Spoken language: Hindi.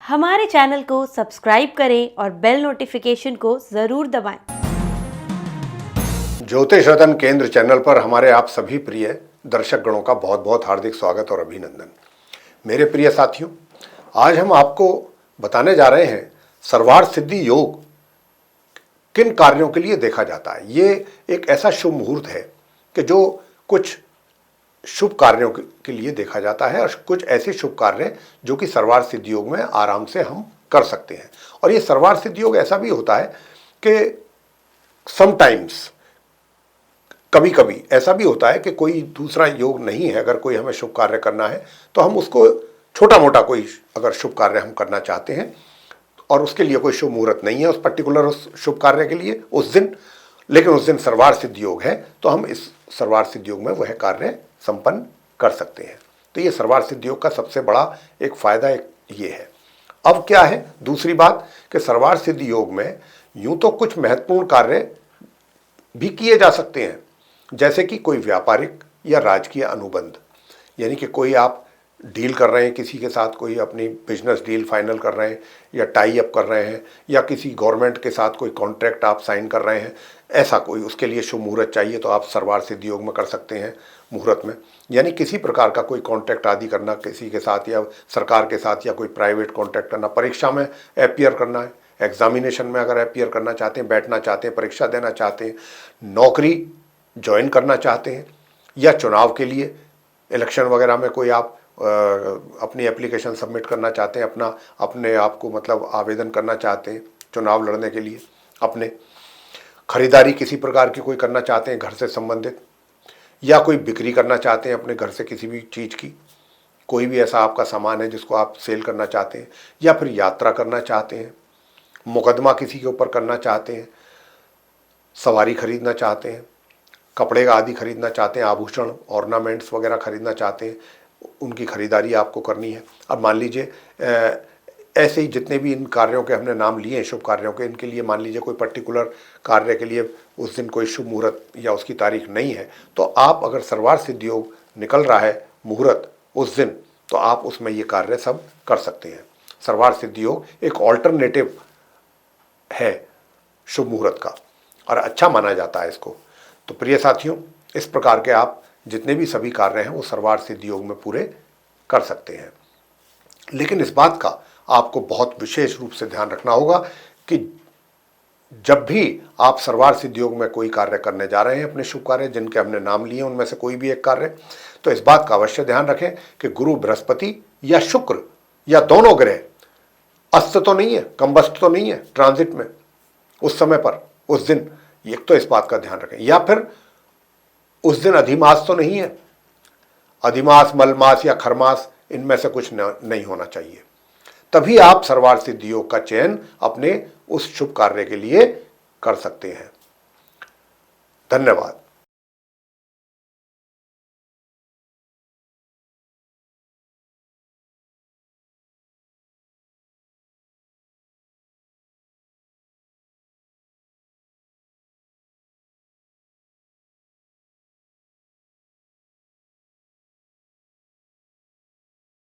हमारे चैनल को सब्सक्राइब करें और बेल नोटिफिकेशन को जरूर दबाएं। ज्योतिष रतन केंद्र चैनल पर हमारे आप सभी प्रिय दर्शक गणों का बहुत बहुत हार्दिक स्वागत और अभिनंदन। मेरे प्रिय साथियों, आज हम आपको बताने जा रहे हैं सर्वार्थ सिद्धि योग किन कार्यों के लिए देखा जाता है। ये एक ऐसा शुभ मुहूर्त है कि जो कुछ शुभ कार्यों के लिए देखा जाता है और कुछ ऐसे शुभ कार्य जो कि सर्वार्थ सिद्धि योग में आराम से हम कर सकते हैं। और ये सर्वार्थ सिद्धि योग ऐसा भी होता है कि समटाइम्स कभी कभी ऐसा भी होता है कि कोई दूसरा योग नहीं है, अगर कोई हमें शुभ कार्य करना है तो हम उसको छोटा मोटा कोई अगर शुभ कार्य हम करना चाहते हैं और उसके लिए कोई शुभ मुहूर्त नहीं है उस पर्टिकुलर उस शुभ कार्य के लिए उस दिन, लेकिन उस दिन सर्वार्थ सिद्धि योग है तो हम इस सर्वार्थ सिद्धि योग में वह कार्य संपन्न कर सकते हैं। तो ये सर्वार्थ सिद्धि योग का सबसे बड़ा एक फायदा ये है। अब क्या है दूसरी बात कि सर्वार्थ सिद्धि योग में यूं तो कुछ महत्वपूर्ण कार्य भी किए जा सकते हैं, जैसे कि कोई व्यापारिक या राजकीय अनुबंध, यानी कि कोई आप डील कर रहे हैं किसी के साथ, कोई अपनी बिजनेस डील फाइनल कर रहे हैं या टाई अप कर रहे हैं या किसी गवर्नमेंट के साथ कोई कॉन्ट्रैक्ट आप साइन कर रहे हैं, ऐसा कोई उसके लिए शुभ मुहूर्त चाहिए तो आप सर्वार्थ सिद्धि योग में कर सकते हैं मुहूर्त में। यानी किसी प्रकार का कोई कॉन्ट्रैक्ट आदि करना किसी के साथ या सरकार के साथ या कोई प्राइवेट कॉन्ट्रैक्ट करना, परीक्षा में अपीयर करना है, एग्जामिनेशन में अगर अपीयर करना चाहते हैं, बैठना चाहते हैं, परीक्षा देना चाहते हैं, नौकरी ज्वाइन करना चाहते हैं या चुनाव के लिए इलेक्शन वगैरह में कोई आप अपनी एप्लीकेशन सबमिट करना चाहते हैं, अपने आप को मतलब आवेदन करना चाहते हैं चुनाव लड़ने के लिए, अपने खरीदारी किसी प्रकार की कोई करना चाहते हैं घर से संबंधित, या कोई बिक्री करना चाहते हैं अपने घर से किसी भी चीज़ की, कोई भी ऐसा आपका सामान है जिसको आप सेल करना चाहते हैं, या फिर यात्रा करना चाहते हैं, मुकदमा किसी के ऊपर करना चाहते हैं, सवारी खरीदना चाहते हैं, कपड़े आदि खरीदना चाहते हैं, आभूषण ऑर्नामेंट्स वगैरह खरीदना चाहते हैं, उनकी खरीदारी आपको करनी है। अब मान लीजिए ऐसे ही जितने भी इन कार्यों के हमने नाम लिए हैं शुभ कार्यों के, इनके लिए मान लीजिए कोई पर्टिकुलर कार्य के लिए उस दिन कोई शुभ मुहूर्त या उसकी तारीख नहीं है, तो आप अगर सर्वार्थ सिद्धि योग निकल रहा है मुहूर्त उस दिन, तो आप उसमें ये कार्य सब कर सकते हैं। सर्वार्थ सिद्धि योग एक ऑल्टरनेटिव है शुभ मुहूर्त का और अच्छा माना जाता है इसको। तो प्रिय साथियों, इस प्रकार के आप जितने भी सभी कार्य हैं वो सर्वार्थ सिद्धि योग में पूरे कर सकते हैं। लेकिन इस बात का आपको बहुत विशेष रूप से ध्यान रखना होगा कि जब भी आप सर्वार्थ सिद्धि योग में कोई कार्य करने जा रहे हैं, अपने शुभ कार्य जिनके हमने नाम लिए उनमें से कोई भी एक कार्य, तो इस बात का अवश्य ध्यान रखें कि गुरु बृहस्पति या शुक्र या दोनों ग्रह अस्त तो नहीं है, कम्बस्त तो नहीं है ट्रांजिट में उस समय पर उस दिन, एक तो इस बात का ध्यान रखें, या फिर उस दिन अधिमास तो नहीं है, अधिमास मलमास या खरमास इनमें से कुछ नहीं होना चाहिए। तभी आप सर्वार्थ सिद्धि योग का चयन अपने उस शुभ कार्य के लिए कर सकते हैं। धन्यवाद।